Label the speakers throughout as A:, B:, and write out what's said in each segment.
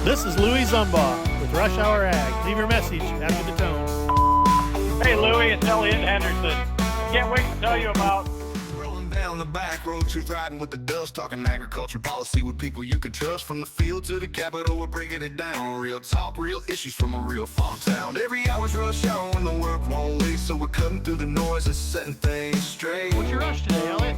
A: This is Louis Zumbaugh with Rush Hour Ag. Leave your message after the tone.
B: Hey Louis, it's Elliot Henderson. Can't wait to tell you about
C: rolling down the back road, truth riding with the dust, talking agriculture policy with people you can trust. From the field to the Capitol, we're breaking it down. Real talk, real issues from a real farm town. Every hour's rush hour when the work won't leave, so we're cutting through the noise and setting things straight.
A: What's your rush today, Elliot?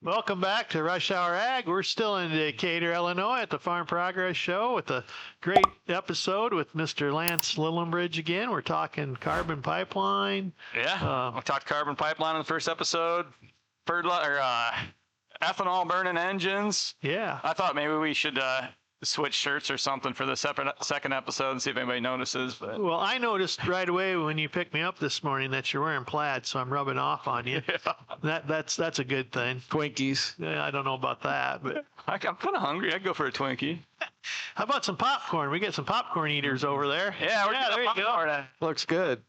A: Welcome back to Rush Hour Ag. We're still in Decatur, Illinois at the Farm Progress Show with a great episode with Mr. Lance Lillibridge again. We're talking carbon pipeline.
D: Yeah, we talked carbon pipeline in the first episode. Ethanol burning engines.
A: Yeah.
D: I thought maybe we should switch shirts or something for the second episode and see if anybody notices. But
A: Well, I noticed right away when you picked me up this morning that you're wearing plaid, so I'm rubbing off on you.
D: yeah.
A: That's a good thing.
E: Twinkies.
A: I don't know about that, but
D: I'm kind of hungry. I'd go for a Twinkie.
A: how about some popcorn? We get some popcorn eaters over there.
D: Yeah,
A: there you go.
E: Looks good.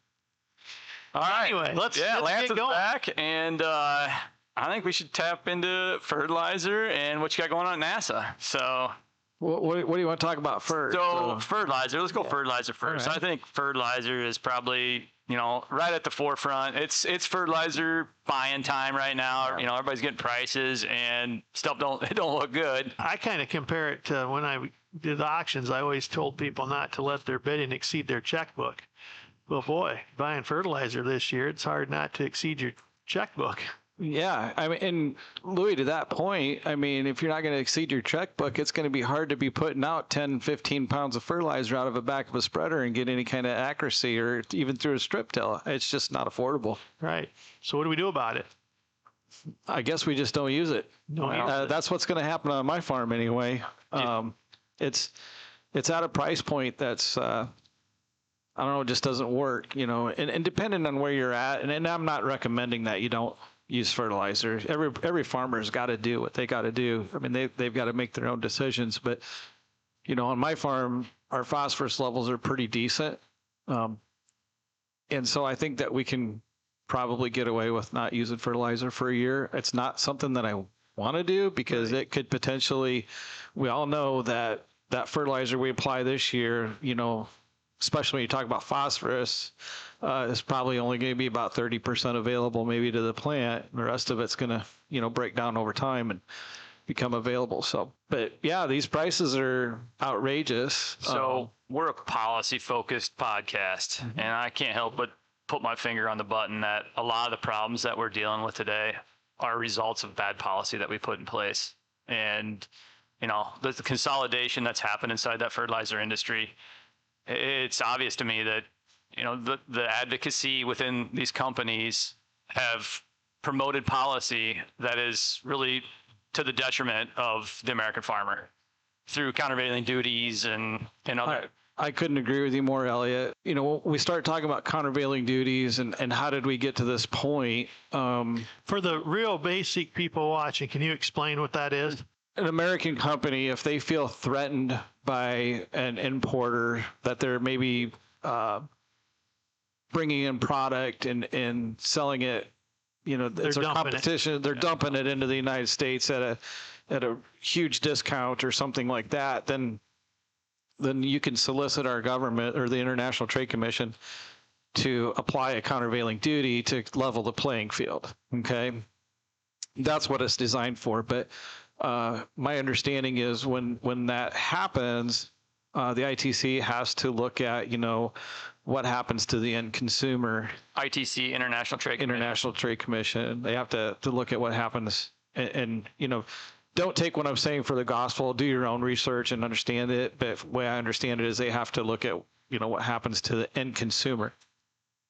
D: All right.
A: Anyway, let's
D: Lance
A: get
D: is
A: going.
D: back, and I think we should tap into fertilizer and what you got going on at NASA. So.
E: What do you want to talk about first?
D: So fertilizer, let's go fertilizer first.
E: Right.
D: I think fertilizer is probably, right at the forefront. It's fertilizer buying time right now. Everybody's getting prices and stuff don't look good.
A: I kind of compare it to when I did auctions. I always told people not to let their bidding exceed their checkbook. Well, boy, buying fertilizer this year, it's hard not to exceed your checkbook.
E: Yeah, I mean, and Louis, to that point, I mean, if you're not going to exceed your checkbook, it's going to be hard to be putting out 10, 15 pounds of fertilizer out of the back of a spreader and get any kind of accuracy or even through a strip till. It's just not affordable.
A: Right. So what do we do about it?
E: I guess we just don't use it.
A: No,
E: That's what's going to happen on my farm anyway. It's at a price point that's, I don't know, it just doesn't work, and depending on where you're at, and I'm not recommending that you don't use fertilizer. Every farmer's got to do what they got to do. I mean, they've got to make their own decisions. But, on my farm, our phosphorus levels are pretty decent. And so I think that we can probably get away with not using fertilizer for a year. It's not something that I want to do because it could potentially, we all know that fertilizer we apply this year, especially when you talk about phosphorus, is probably only going to be about 30% available maybe to the plant. The rest of it's going to, break down over time and become available. So, but yeah, these prices are outrageous.
D: So we're a policy-focused podcast, and I can't help but put my finger on the button that a lot of the problems that we're dealing with today are results of bad policy that we put in place. And, the consolidation that's happened inside that fertilizer industry, it's obvious to me that the advocacy within these companies have promoted policy that is really to the detriment of the American farmer through countervailing duties and other.
E: I couldn't agree with you more, Elliot. When we start talking about countervailing duties and how did we get to this point?
A: For the real basic people watching, can you explain what that is?
E: An American company, if they feel threatened by an importer that they're maybe bringing in product and selling it, it's a competition. They're dumping it into the United States at a huge discount or something like that. Then you can solicit our government or the International Trade Commission to apply a countervailing duty to level the playing field. Okay, that's what it's designed for. But my understanding is when that happens, the ITC has to look at, what happens to the end consumer.
D: ITC, International Trade Commission.
E: They have to look at what happens and don't take what I'm saying for the gospel. Do your own research and understand it. But the way I understand it is they have to look at, what happens to the end consumer,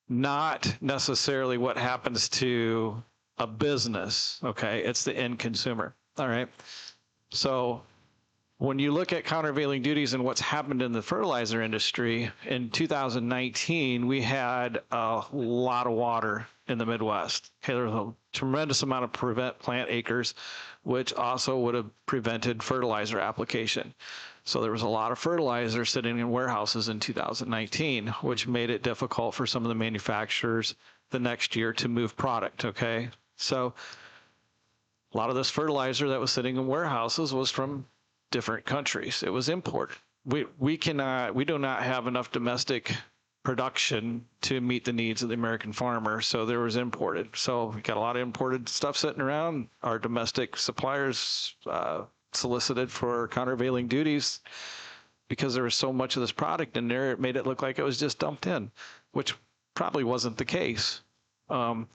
E: not necessarily what happens to a business. Okay. It's the end consumer. All right. So when you look at countervailing duties and what's happened in the fertilizer industry, in 2019, we had a lot of water in the Midwest. Okay, there was a tremendous amount of plant acres, which also would have prevented fertilizer application. So there was a lot of fertilizer sitting in warehouses in 2019, which made it difficult for some of the manufacturers the next year to move product, okay? So a lot of this fertilizer that was sitting in warehouses was from different countries. It was imported. We do not have enough domestic production to meet the needs of the American farmer. So there was imported. So we got a lot of imported stuff sitting around. Our domestic suppliers solicited for countervailing duties because there was so much of this product in there. It made it look like it was just dumped in, which probably wasn't the case. So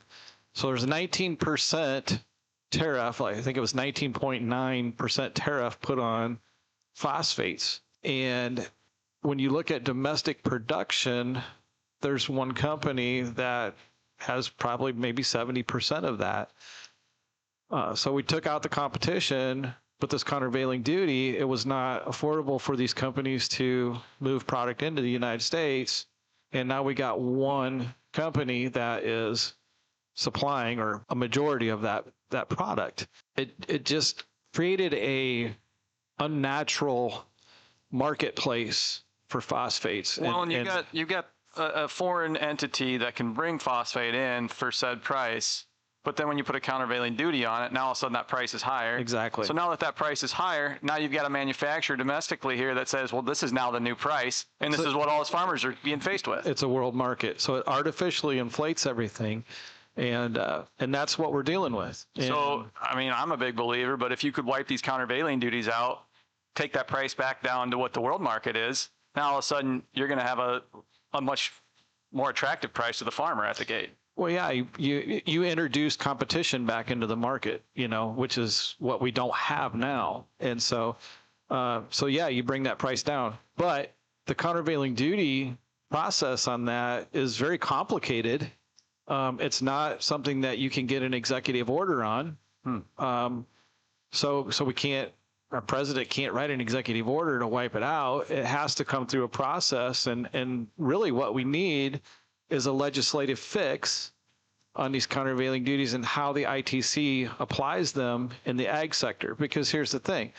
E: there's a 19% tariff. I think it was 19.9% tariff put on phosphates. And when you look at domestic production, there's one company that has probably maybe 70% of that. So we took out the competition with this countervailing duty. It was not affordable for these companies to move product into the United States. And now we got one company that is supplying, or a majority of that product. It just created a unnatural marketplace for phosphates.
D: Well, and you've got a foreign entity that can bring phosphate in for said price, but then when you put a countervailing duty on it, now all of a sudden that price is higher.
E: Exactly.
D: So now that price is higher, now you've got a manufacturer domestically here that says, well, this is now the new price, and this is what all his farmers are being faced with.
E: It's a world market, so it artificially inflates everything, and that's what we're dealing with.
D: So, I mean, I'm a big believer, but if you could wipe these countervailing duties out, take that price back down to what the world market is, now all of a sudden you're going to have a much more attractive price to the farmer at the gate.
E: Well, yeah, you introduce competition back into the market, which is what we don't have now. And so yeah, you bring that price down. But the countervailing duty process on that is very complicated. It's not something that you can get an executive order on. So we can't, our president can't write an executive order to wipe it out. It has to come through a process. And really what we need is a legislative fix on these countervailing duties and how the ITC applies them in the ag sector. Because here's the thing,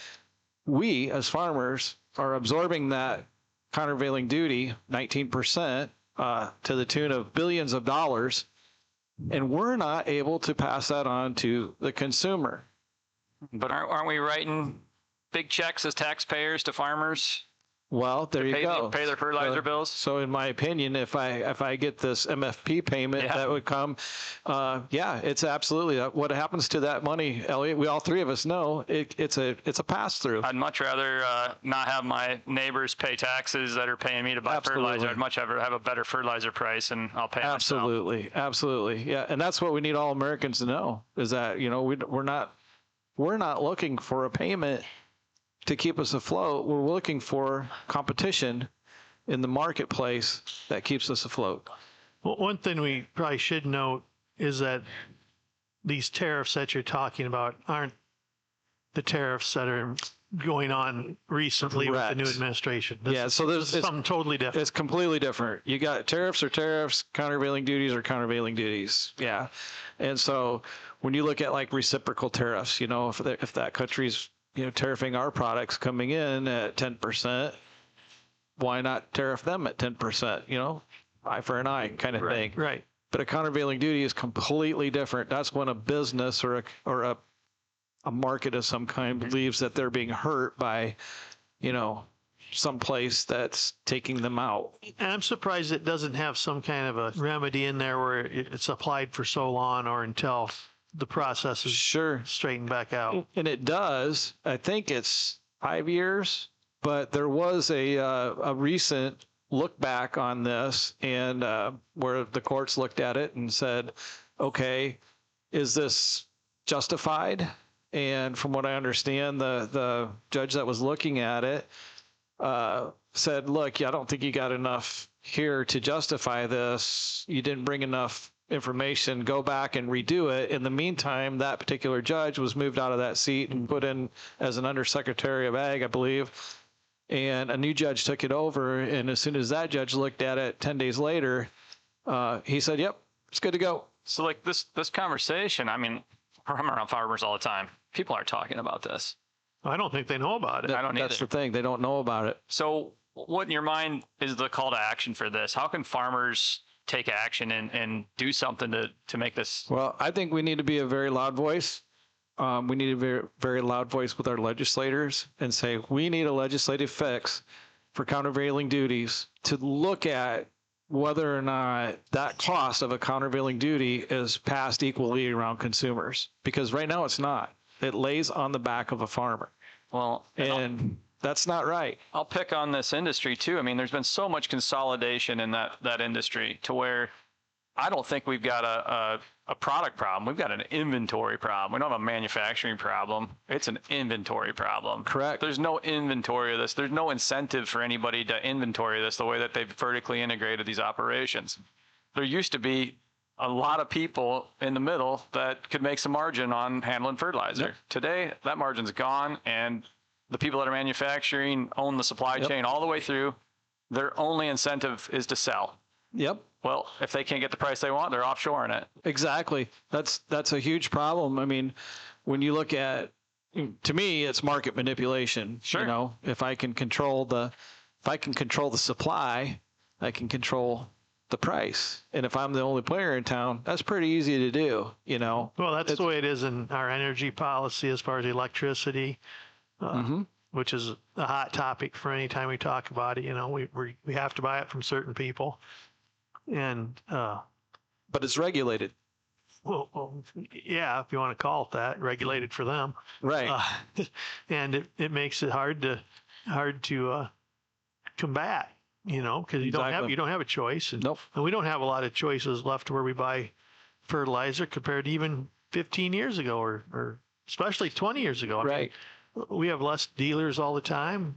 E: we as farmers are absorbing that countervailing duty, 19%, to the tune of billions of dollars, and we're not able to pass that on to the consumer.
D: But aren't we writing big checks as taxpayers to farmers?
E: Well, there you go.
D: Pay their fertilizer bills.
E: So in my opinion, if I get this MFP payment that would come, it's absolutely what happens to that money, Elliot. We all three of us know it's a pass through.
D: I'd much rather not have my neighbors pay taxes that are paying me to buy fertilizer. I'd much rather have a better fertilizer price, and I'll pay myself.
E: Absolutely, yeah. And that's what we need all Americans to know, is that we're not looking for a payment to keep us afloat. We're looking for competition in the marketplace that keeps us afloat.
A: Well, one thing we probably should note is that these tariffs that you're talking about aren't the tariffs that are going on recently with the new administration.
E: So there's
A: something totally different.
E: It's completely different. You got tariffs or tariffs, countervailing duties or countervailing duties. Yeah. And so when you look at like reciprocal tariffs, if that country's tariffing our products coming in at 10%, why not tariff them at 10%? Eye for an eye kind of thing.
A: Right.
E: But a countervailing duty is completely different. That's when a business or a market of some kind believes that they're being hurt by, some place that's taking them out.
A: And I'm surprised it doesn't have some kind of a remedy in there where it's applied for so long or until the process is straightened back out.
E: And it does. I think it's 5 years, but there was a recent look back on this, and where the courts looked at it and said, okay, is this justified? And from what I understand, the judge that was looking at it said, look, I don't think you got enough here to justify this. You didn't bring enough information. Go back and redo it. In the meantime, that particular judge was moved out of that seat and put in as an undersecretary of ag, I believe. And a new judge took it over. And as soon as that judge looked at it 10 days later, he said, yep, it's good to go.
D: So like this conversation, I mean, I'm around farmers all the time. People aren't talking about this.
A: I don't think they know about it.
D: I don't either.
E: That's the thing. They don't know about it.
D: So what in your mind is the call to action for this? How can farmers take action and do something to make this?
E: Well, I think we need to be a very loud voice. we need a very, very loud voice with our legislators and say, we need a legislative fix for countervailing duties to look at whether or not that cost of a countervailing duty is passed equally around consumers. Because right now it's not. It lays on the back of a farmer.
D: Well,
E: And that's not right.
D: I'll pick on this industry too. I mean, there's been so much consolidation in that industry to where I don't think we've got a product problem. We've got an inventory problem. We don't have a manufacturing problem. It's an inventory problem.
E: Correct.
D: There's no inventory of this. There's no incentive for anybody to inventory this the way that they've vertically integrated these operations. There used to be a lot of people in the middle that could make some margin on handling fertilizer.
E: Yep.
D: Today, that margin's gone, and the people that are manufacturing own the supply
E: Yep.
D: chain all the way through. Their only incentive is to sell.
E: Yep.
D: Well, if they can't get the price they want, they're offshoring it.
E: Exactly. That's a huge problem. I mean, when you look at, to me, it's market manipulation.
D: Sure.
E: You know, if I can control the supply, I can control the price. And if I'm the only player in town, that's pretty easy to do. You know.
A: Well, that's the way it is in our energy policy as far as electricity, which is a hot topic for any time we talk about it. You know, we have to buy it from certain people. And
E: But it's regulated.
A: well, yeah, if you want to call it that, regulated for them,
E: Right.
A: and it makes it hard to combat, you know, because you don't have a choice, and,
E: Nope.
A: and we don't have a lot of choices left where we buy fertilizer compared to even 15 years ago or especially 20 years ago. I mean,
E: Right.
A: we have less dealers all the time.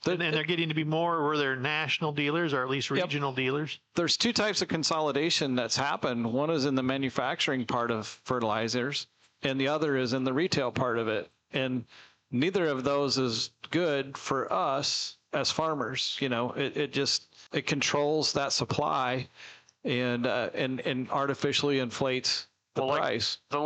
A: And they're getting to be more where they're national dealers or at least regional dealers.
E: There's two types of consolidation that's happened. One is in the manufacturing part of fertilizers, and the other is in the retail part of it. And neither of those is good for us as farmers. You know, it controls that supply and artificially inflates the price.
D: Like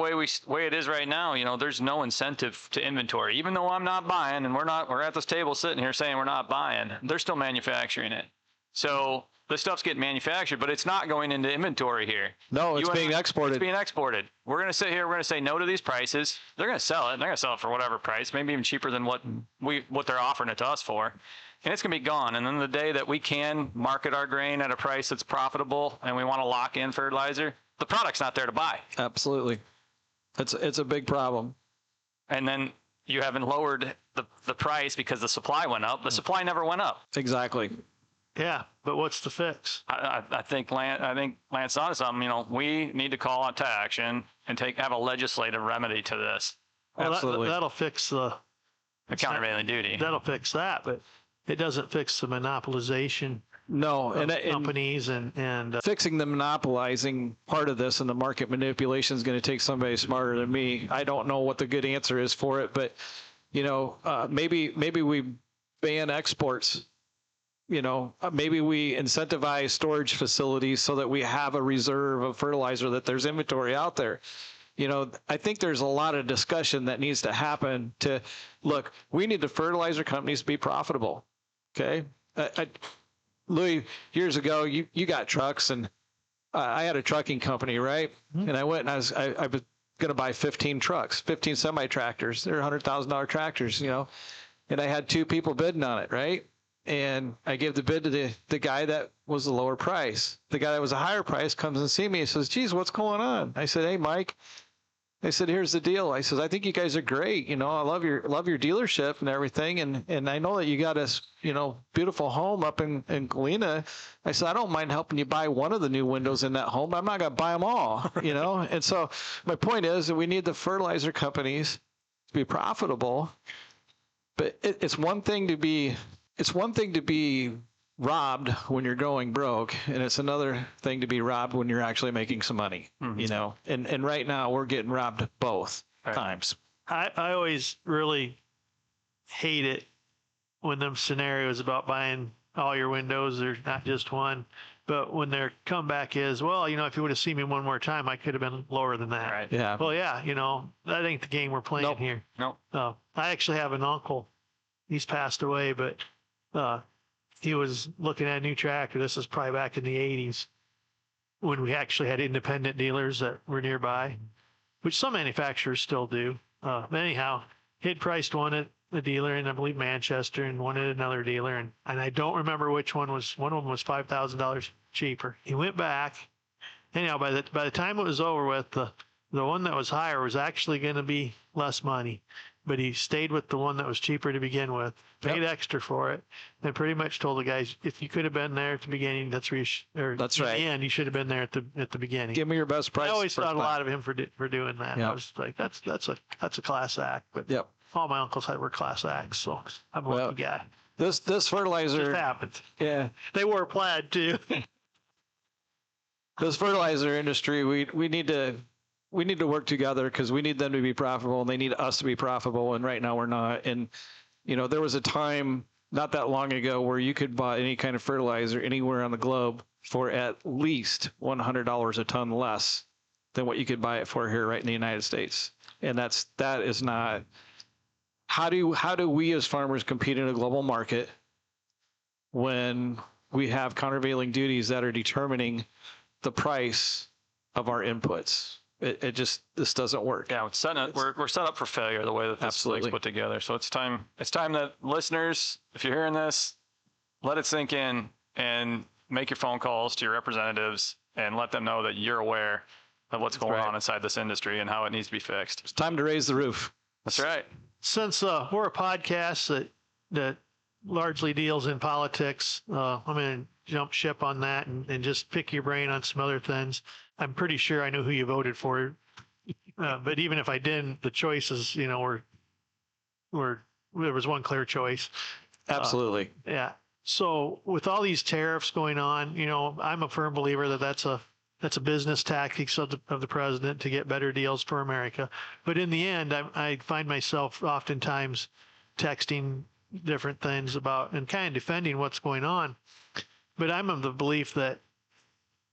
D: the way it is right now, you know, there's no incentive to inventory. Even though I'm not buying, and we're at this table sitting here saying we're not buying, they're still manufacturing it. So this stuff's getting manufactured, but it's not going into inventory here.
E: No, it's being exported.
D: It's being exported. We're going to sit here. We're going to say no to these prices. They're going to sell it. And they're going to sell it for whatever price, maybe even cheaper than what they're offering it to us for. And it's going to be gone. And then the day that we can market our grain at a price that's profitable and we want to lock in fertilizer, the product's not there to buy.
E: Absolutely. It's a big problem.
D: And then you haven't lowered the price because the supply went up. The supply never went up.
E: Exactly.
A: Yeah, but what's the fix?
D: I think Lance on something. You know, we need to call on to action and have a legislative remedy to this.
A: Well,
E: Absolutely.
A: that'll fix the
D: Countervailing duty.
A: That'll fix that, but it doesn't fix the monopolization
E: No,
A: of
E: and
A: companies and
E: fixing the monopolizing part of this and the market manipulation is going to take somebody smarter than me. I don't know what the good answer is for it, but you know, maybe we ban exports. You know, maybe we incentivize storage facilities so that we have a reserve of fertilizer, that there's inventory out there. You know, I think there's a lot of discussion that needs to happen to look, we need the fertilizer companies to be profitable. Okay. Louis, years ago, you got trucks, and I had a trucking company, right? And I went and I was going to buy 15 trucks, 15 semi-tractors. They're $100,000 tractors, you know, and I had two people bidding on it, right? And I gave the bid to the guy that was the lower price. The guy that was a higher price comes and see me and says, geez, what's going on? I said, hey, Mike. I said, here's the deal. I said, I think you guys are great. You know, I love your dealership and everything. And I know that you got this, you know, beautiful home up in Galena. I said, I don't mind helping you buy one of the new windows in that home, but I'm not going to buy them all, you know? And so my point is that we need the fertilizer companies to be profitable, but it's one thing to be robbed when you're going broke, and it's another thing to be robbed when you're actually making some money, you know? And right now we're getting robbed both times.
A: I always really hate it when them scenarios about buying all your windows, there's not just one, but when their comeback is, well, you know, if you would have seen me one more time, I could have been lower than that.
D: Right.
E: Yeah.
A: Well, yeah, you know, that ain't the game we're playing here.
D: Nope.
A: I actually have an uncle. He's passed away, but he was looking at a new tractor. This is probably back in the 80s when we actually had independent dealers that were nearby. which some manufacturers still do. Anyhow, he had priced one at a dealer in, I believe, Manchester, and one at another dealer, and I don't remember which one was. One of them was $5,000 cheaper. He went back. Anyhow, by the time it was over with, the one that was higher was actually going to be less money, but he stayed with the one that was cheaper to begin with, paid extra for it, and pretty much told the guys, if you could have been there at the beginning, that's where
E: That's
A: at
E: right.
A: the end, you should have been there at the beginning.
E: Give me your best price.
A: I always
E: first
A: thought a
E: time.
A: lot of him for doing that.
E: Yep.
A: I was like, that's a class act. But
E: Yep.
A: all my uncles were class acts, so I'm a lucky guy.
E: This
A: It just
E: fertilizer,
A: happened.
E: yeah,
A: They wore plaid too.
E: this fertilizer industry, we need to work together because we need them to be profitable and they need us to be profitable. And right now we're not. And there was a time not that long ago where you could buy any kind of fertilizer anywhere on the globe for at least $100 a ton less than what you could buy it for here right in the United States. And that is not. How do we as farmers compete in a global market when we have countervailing duties that are determining the price of our inputs? This doesn't work.
D: Yeah, we're set up for failure the way that this thing's put together. So it's time that listeners, if you're hearing this, let it sink in and make your phone calls to your representatives and let them know that you're aware of what's going on inside this industry and how it needs to be fixed.
E: It's time to raise the roof.
D: That's right.
A: Since we're a podcast that largely deals in politics, I'm going to jump ship on that and just pick your brain on some other things. I'm pretty sure I know who you voted for, but even if I didn't, the choices, were there was one clear choice.
E: Absolutely.
A: Yeah. So with all these tariffs going on, I'm a firm believer that that's a business tactics of the president to get better deals for America. But in the end, I find myself oftentimes texting different things about and kind of defending what's going on. But I'm of the belief that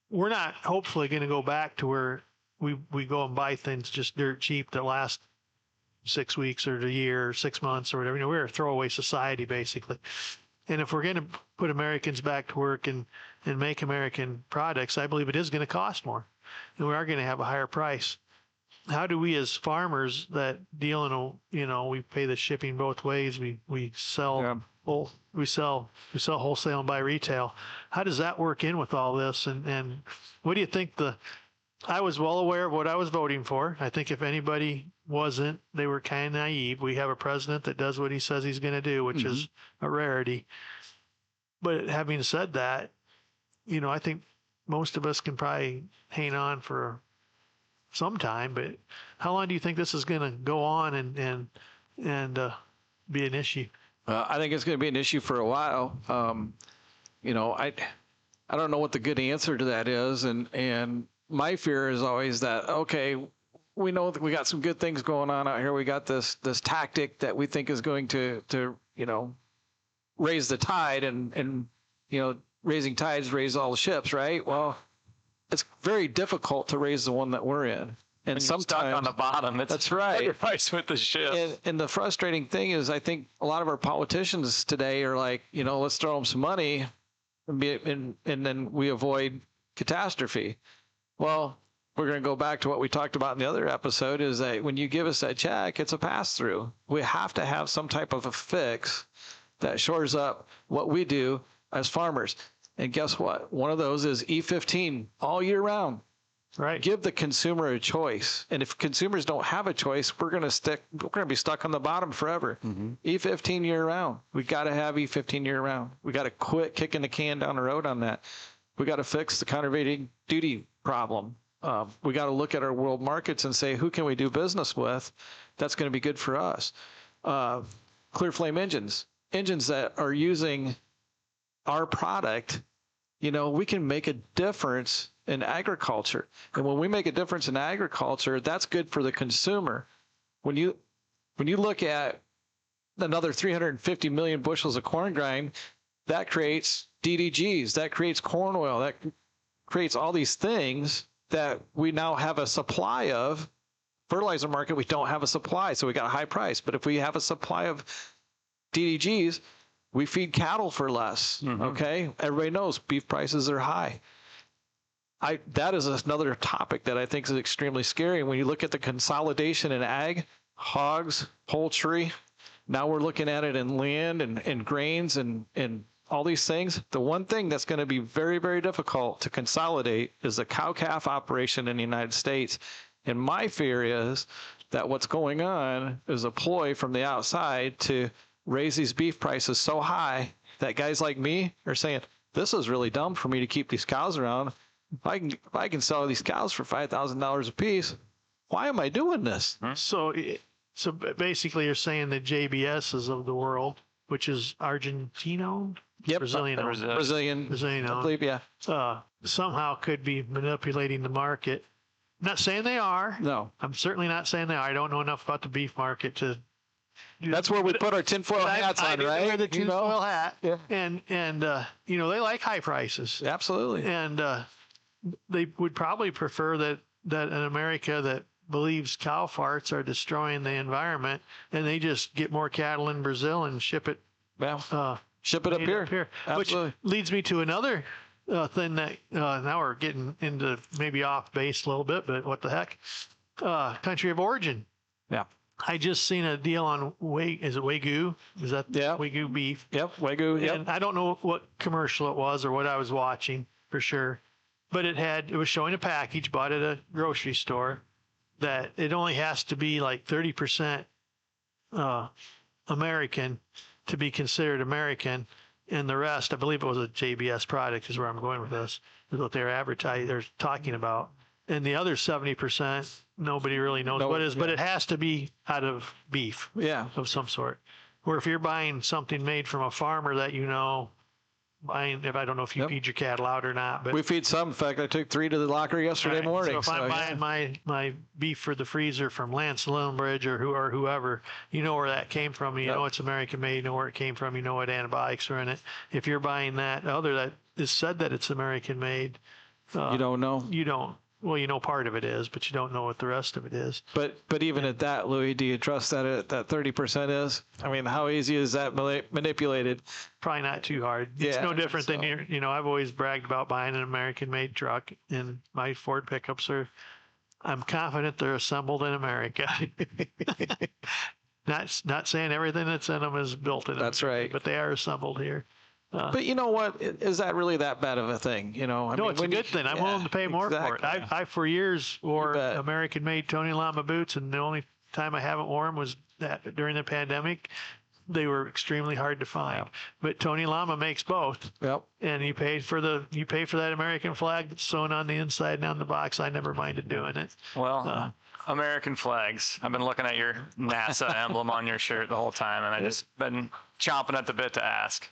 A: we're not hopefully going to go back to where we go and buy things just dirt cheap that last 6 weeks or a year or 6 months or whatever. We're a throwaway society basically. And if we're going to put Americans back to work and make American products, I believe it is going to cost more, and we are going to have a higher price. How do we as farmers that deal in we pay the shipping both ways. We sell we sell wholesale and buy retail. How does that work in with all this? And what do you think I was well aware of what I was voting for. I think if anybody wasn't, they were kind of naive. We have a president that does what he says he's going to do, which is a rarity. But having said that, I think most of us can probably hang on for some time. But how long do you think this is going to go on and be an issue?
E: I think it's going to be an issue for a while. I don't know what the good answer to that is, and my fear is always that, okay, we know that we got some good things going on out here. We got this tactic that we think is going to raise the tide and raising tides raise all the ships, right? Well, it's very difficult to raise the one that we're in. And sometimes
D: stuck on the bottom.
E: That's right.
D: Sacrifice with the ship.
E: And the frustrating thing is, I think a lot of our politicians today are like, let's throw them some money, and then we avoid catastrophe. Well, we're going to go back to what we talked about in the other episode, is that when you give us that check, it's a pass-through. We have to have some type of a fix that shores up what we do as farmers. And guess what? One of those is E15 all year round.
A: Right.
E: Give the consumer a choice. And if consumers don't have a choice, we're going to be stuck on the bottom forever. E15 year round. We got to have E15 year round. We got to quit kicking the can down the road on that. We got to fix the countervailing duty problem. We got to look at our world markets and say, who can we do business with that's going to be good for us? Clear flame engines that are using our product, we can make a difference in agriculture. And when we make a difference in agriculture, that's good for the consumer. When you look at another 350 million bushels of corn grind, that creates DDGs, that creates corn oil, that creates all these things that we now have a supply of. Fertilizer market, we don't have a supply, so we got a high price. But if we have a supply of DDGs, we feed cattle for less. Okay, everybody knows beef prices are high. that is another topic that I think is extremely scary. When you look at the consolidation in ag, hogs, poultry, now we're looking at it in land and grains and all these things. The one thing that's going to be very, very difficult to consolidate is the cow-calf operation in the United States. And my fear is that what's going on is a ploy from the outside to raise these beef prices so high that guys like me are saying, this is really dumb for me to keep these cows around. If I can sell these cows for $5,000 a piece, why am I doing this?
A: So basically, you're saying the JBSs of the world, which is Argentino,
E: Yep.
A: Brazilian,
E: Brazilian, I believe, yeah.
A: Somehow could be manipulating the market. I'm not saying they are.
E: No.
A: I'm certainly not saying they are. I don't know enough about the beef market to.
E: That's where we put our tinfoil hats on, right?
A: I wear the tinfoil hat.
E: Yeah.
A: And they like high prices.
E: Absolutely.
A: And they would probably prefer that in America that believes cow farts are destroying the environment, and they just get more cattle in Brazil and ship it.
E: Well, ship it up here. Absolutely.
A: Which leads me to another thing that now we're getting into maybe off base a little bit, but what the heck? Country of origin.
E: Yeah.
A: I just seen a deal on is it Wagyu? Is that Wagyu beef?
E: Yep. Wagyu. Yep.
A: And I don't know what commercial it was or what I was watching for sure, but it was showing a package bought at a grocery store that it only has to be like 30% American to be considered American, and the rest, I believe it was a JBS product, is where I'm going with this. Is what they're advertising, they're talking about, and the other 70%, nobody really knows what it is, but it has to be out of beef, of some sort. Where if you're buying something made from a farmer that I don't know if you feed your cattle out or not, but
E: we feed some. In fact, I took 3 to the locker yesterday morning.
A: So if I'm buying my beef for the freezer from Lance Lillibridge or whoever, you know where that came from. You know it's American made. You know where it came from. You know what antibiotics are in it. If you're buying that is said that it's American made,
E: you don't know.
A: You don't. Well, you know part of it is, but you don't know what the rest of it is.
E: But even at that, Louis, do you trust that 30% is? I mean, how easy is that manipulated?
A: Probably not too hard. It's no different than I've always bragged about buying an American-made truck, and my Ford pickups I'm confident they're assembled in America. Not saying everything that's in them is built in America.
E: That's right.
A: But they are assembled here.
E: But you know what? Is that really that bad of a thing?
A: It's a good thing. I'm willing to pay more for it. I for years wore American-made Tony Lama boots, and the only time I haven't worn them was during the pandemic. They were extremely hard to find. Yep. But Tony Lama makes both. Yep. And you pay for that American flag that's sewn on the inside and on the box. I never minded doing it.
D: Well, American flags. I've been looking at your NASA emblem on your shirt the whole time, and I just been chomping at the bit to ask.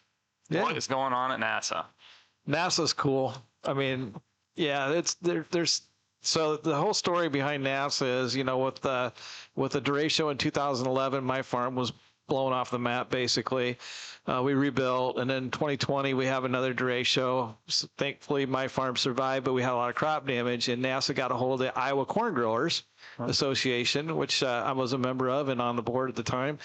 D: Yeah. What is going on at NASA?
E: NASA's cool. I mean, there's so the whole story behind NASA is, with the derecho in 2011, my farm was blown off the map basically. We rebuilt, and then 2020 we have another derecho. Thankfully, my farm survived, but we had a lot of crop damage, and NASA got a hold of the Iowa Corn Growers Association, which I was a member of and on the board at the time.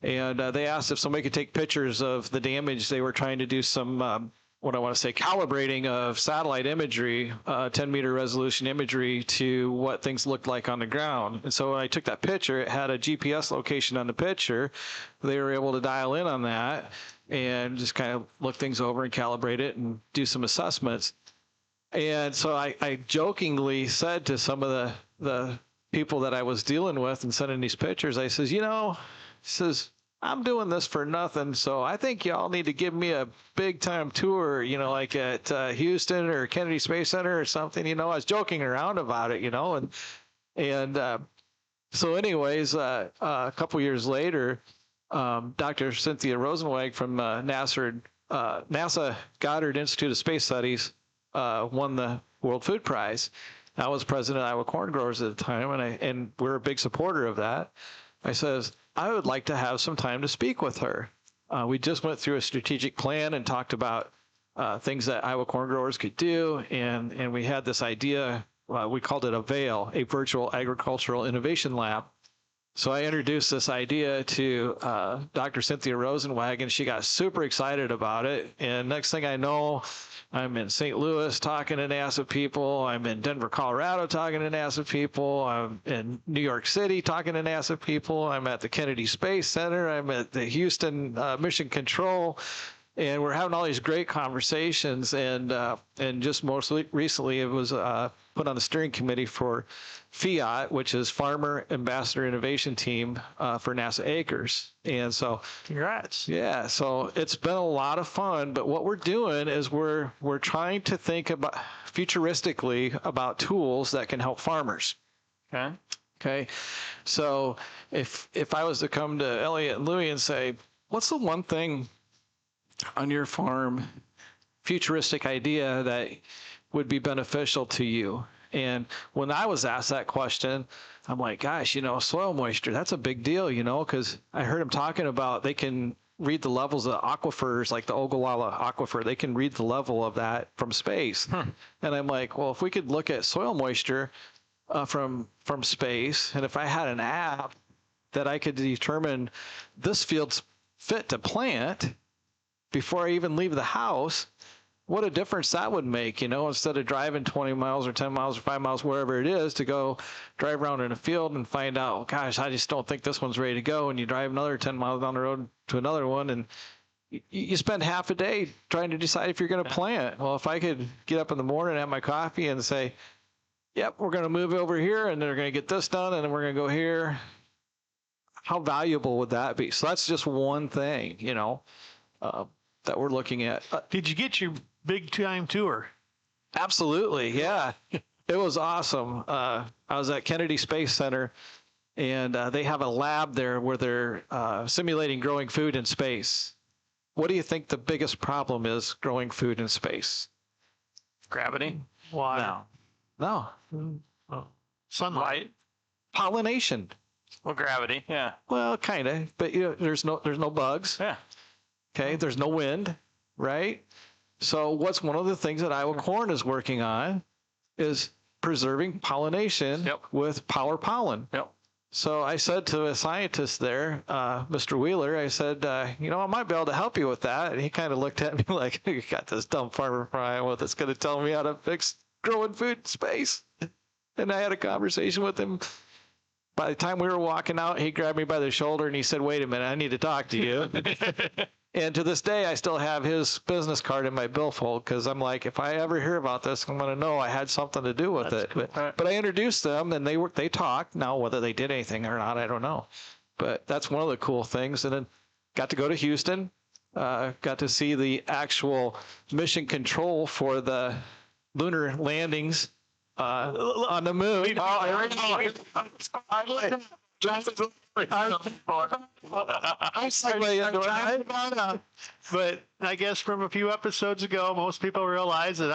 E: And they asked if somebody could take pictures of the damage. They were trying to do some, calibrating of satellite imagery, 10-meter resolution imagery to what things looked like on the ground. And so when I took that picture, it had a GPS location on the picture. They were able to dial in on that and just kind of look things over and calibrate it and do some assessments. And so I jokingly said to some of the people that I was dealing with and sending these pictures, I says, I'm doing this for nothing, so I think y'all need to give me a big-time tour, like at Houston or Kennedy Space Center or something. I was joking around about it, so anyways, a couple years later, Dr. Cynthia Rosenweg from NASA Goddard Institute of Space Studies won the World Food Prize. I was president of Iowa Corn Growers at the time, and we're a big supporter of that. I says, I would like to have some time to speak with her. We just went through a strategic plan and talked about things that Iowa corn growers could do. And we had this idea, we called it a VAIL, a Virtual Agricultural Innovation Lab. So I introduced this idea to Dr. Cynthia Rosenwagen. She got super excited about it. And next thing I know, I'm in St. Louis talking to NASA people. I'm in Denver, Colorado talking to NASA people. I'm in New York City talking to NASA people. I'm at the Kennedy Space Center. I'm at the Houston Mission Control. And we're having all these great conversations. And just most recently, it was put on the steering committee for FIAT, which is Farmer Ambassador Innovation Team for NASA Acres. And so,
A: Congrats.
E: yeah, so it's been a lot of fun. But what we're doing is we're trying to think about futuristically about tools that can help farmers.
D: Okay.
E: Okay, so if I was to come to Elliot and Louie and say, what's the one thing on your farm, futuristic idea that would be beneficial to you? And when I was asked that question, I'm like, gosh, soil moisture, that's a big deal, because I heard him talking about they can read the levels of aquifers, like the Ogallala aquifer. They can read the level of that from space. And I'm like, well, if we could look at soil moisture from space, and if I had an app that I could determine this field's fit to plant before I even leave the house, what a difference that would make, instead of driving 20 miles or 10 miles or 5 miles, wherever it is, to go drive around in a field and find out, oh, gosh, I just don't think this one's ready to go. And you drive another 10 miles down the road to another one, and you spend half a day trying to decide if you're going to plant. Well, if I could get up in the morning and have my coffee and say, yep, we're going to move over here, and they're going to get this done, and then we're going to go here, how valuable would that be? So that's just one thing, that we're looking at.
A: Did you get your big time tour?
E: Absolutely, yeah. It was awesome. I was at Kennedy Space Center, and they have a lab there where they're simulating growing food in space. What do you think the biggest problem is growing food in space?
D: Gravity.
A: Water.
E: No.
A: Oh. Sunlight.
E: Pollination.
D: Well, gravity. Yeah.
E: Well, kind of, but there's no bugs.
D: Yeah.
E: Okay, there's no wind, right? So what's one of the things that Iowa Corn is working on is preserving pollination with power pollen.
D: Yep.
E: So I said to a scientist there, Mr. Wheeler, I said, I might be able to help you with that. And he kind of looked at me like, you got this dumb farmer from Iowa that's going to tell me how to fix growing food in space. And I had a conversation with him. By the time we were walking out, he grabbed me by the shoulder and he said, wait a minute, I need to talk to you. And to this day, I still have his business card in my billfold, because I'm like, if I ever hear about this, I'm going to know I had something to do with it. But I introduced them, and they talked. Now, whether they did anything or not, I don't know. But that's one of the cool things. And then got to go to Houston, got to see the actual mission control for the lunar landings on the moon.
A: But I guess from a few episodes ago, most people realize that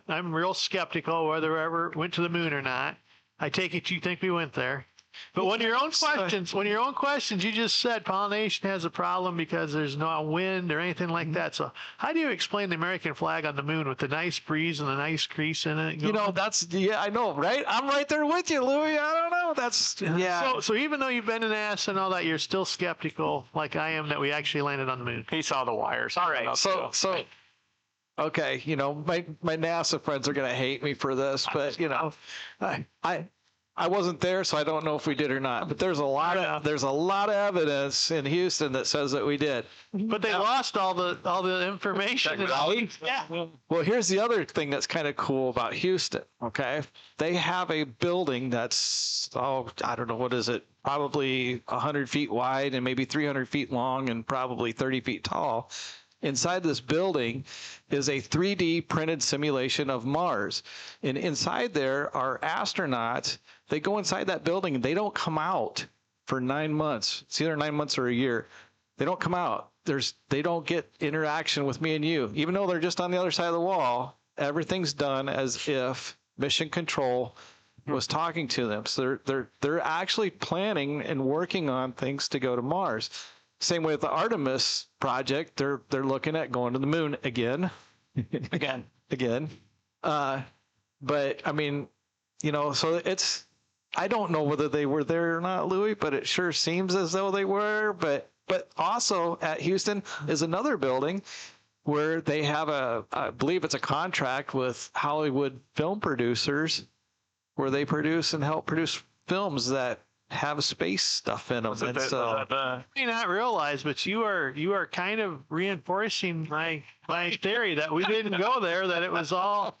A: I'm real skeptical whether we ever went to the moon or not. I take it you think we went there. But when your own questions, you just said pollination has a problem because there's no wind or anything like that. So how do you explain the American flag on the moon with the nice breeze and the nice crease in it?
E: I know, right? I'm right there with you, Louie. I don't know. Yeah.
A: So even though you've been an ass and all that, you're still skeptical, like I am, that we actually landed on the moon.
D: He saw the wires.
E: All right. So okay, my NASA friends are gonna hate me for this, but I wasn't there, so I don't know if we did or not. But there's a lot of evidence in Houston that says that we did.
A: But they lost all the information.
E: Yeah. Well, here's the other thing that's kind of cool about Houston. Okay, they have a building that's I don't know, what is it? Probably 100 feet wide and maybe 300 feet long and probably 30 feet tall. Inside this building is a 3D printed simulation of Mars. And inside there are astronauts. They go inside that building and they don't come out for 9 months. It's either 9 months or a year. They don't come out. They don't get interaction with me and you. Even though they're just on the other side of the wall, everything's done as if Mission Control was talking to them. So they're actually planning and working on things to go to Mars. Same way with the Artemis project, they're looking at going to the moon again. Again. But I mean, so it's I don't know whether they were there or not, Louis, but it sure seems as though they were. But also at Houston is another building where they have I believe it's a contract with Hollywood film producers where they produce and help produce films that have space stuff in them. And so,
A: You may not realize, but you are kind of reinforcing my theory that we didn't go there, that it was all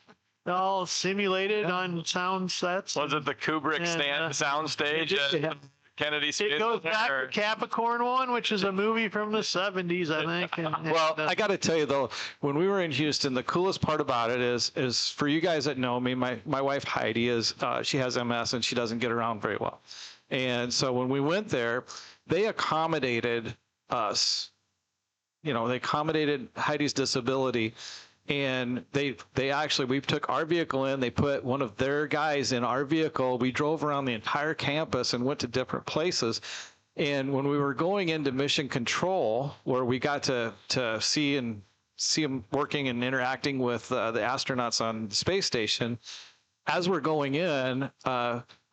A: simulated on sound sets.
D: Was it the Kubrick sound stage at Kennedy Space
A: It goes back
D: Center?
A: to Capricorn One, which is a movie from the 70s, I think.
E: well, I got to tell you though, when we were in Houston, the coolest part about it is for you guys that know me, my wife Heidi she has MS and she doesn't get around very well. And so when we went there, they accommodated us. They accommodated Heidi's disability, and we took our vehicle in. They put one of their guys in our vehicle. We drove around the entire campus and went to different places. And when we were going into Mission Control, where we got to see them working and interacting with the astronauts on the space station, as we're going in,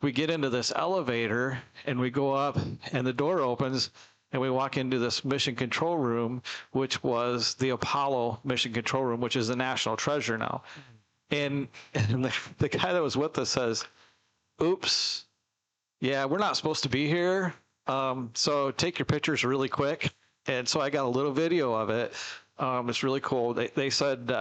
E: we get into this elevator and we go up and the door opens and we walk into this mission control room, which was the Apollo mission control room, which is a national treasure now. And the guy that was with us says, oops, yeah, we're not supposed to be here. So take your pictures really quick. And so I got a little video of it. It's really cool. They said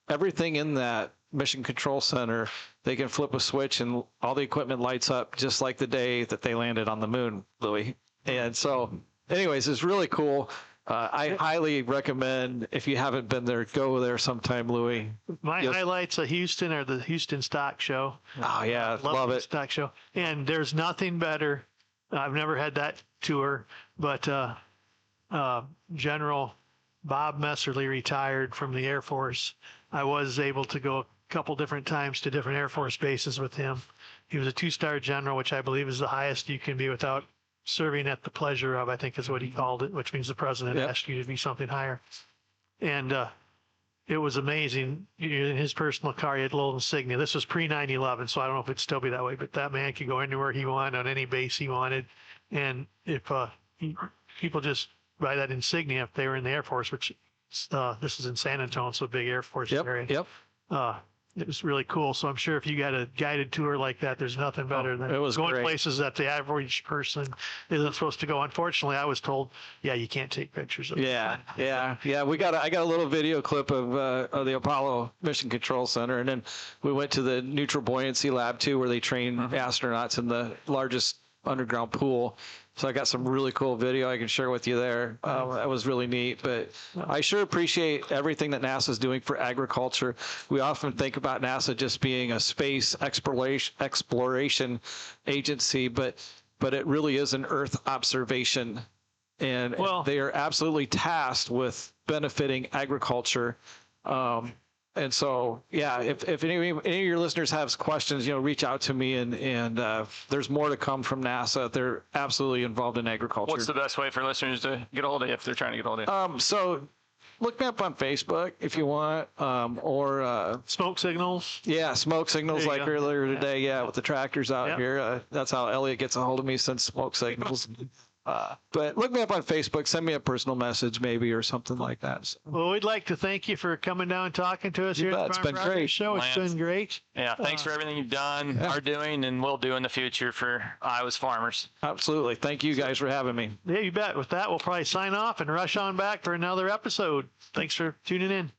E: everything in that mission control center, they can flip a switch and all the equipment lights up just like the day that they landed on the moon, Louis. And so anyways, it's really cool. I highly recommend, if you haven't been there, go there sometime, Louis.
A: My highlights of Houston are the Houston Stock Show.
E: Oh yeah, love
A: the
E: it.
A: Stock Show. And there's nothing better. I've never had that tour, but General Bob Messerly retired from the Air Force. I was able to go a couple different times to different Air Force bases with him. He was a 2-star general, which I believe is the highest you can be without serving at the pleasure of, I think is what he called it, which means the president asked you to be something higher. And it was amazing. In his personal car, he had a little insignia. This was pre 9/11, so I don't know if it'd still be that way, but that man could go anywhere he wanted on any base he wanted. And if people just buy that insignia, if they were in the Air Force, which this is in San Antonio, so a big Air Force area.
E: Yep.
A: It was really cool. So I'm sure if you got a guided tour like that, there's nothing better than going
E: great.
A: places that the average person isn't supposed to go. Unfortunately, I was told, yeah, you can't take pictures of it.
E: Yeah. I got a little video clip of the Apollo Mission Control Center, and then we went to the neutral buoyancy lab too, where they train astronauts in the largest underground pool. So I got some really cool video I can share with you there. That was really neat. But I sure appreciate everything that NASA is doing for agriculture. We often think about NASA just being a space exploration agency, but it really is an Earth observation. And they are absolutely tasked with benefiting agriculture. And so, yeah, if any of your listeners have questions, reach out to me, and there's more to come from NASA. They're absolutely involved in agriculture.
D: What's the best way for listeners to get a hold of you if they're trying to get a hold of you?
E: So look me up on Facebook if you want, or
A: Smoke signals.
E: Yeah, smoke signals like earlier today. Yeah, with the tractors out
A: Yep.
E: here. That's how Elliot gets a hold of me, since smoke signals. But look me up on Facebook. Send me a personal message, maybe, or something like that. So.
A: Well, we'd like to thank you for coming down and talking to us here at the
E: It's
A: Farm
E: been
A: Progress
E: great.
A: Show. It's
D: Lance.
A: been great.
D: Yeah, thanks for everything you've done, are doing, and will do in the future for Iowa's farmers.
E: Absolutely. Thank you guys for having me.
A: Yeah, you bet. With that, we'll probably sign off and rush on back for another episode. Thanks for tuning in.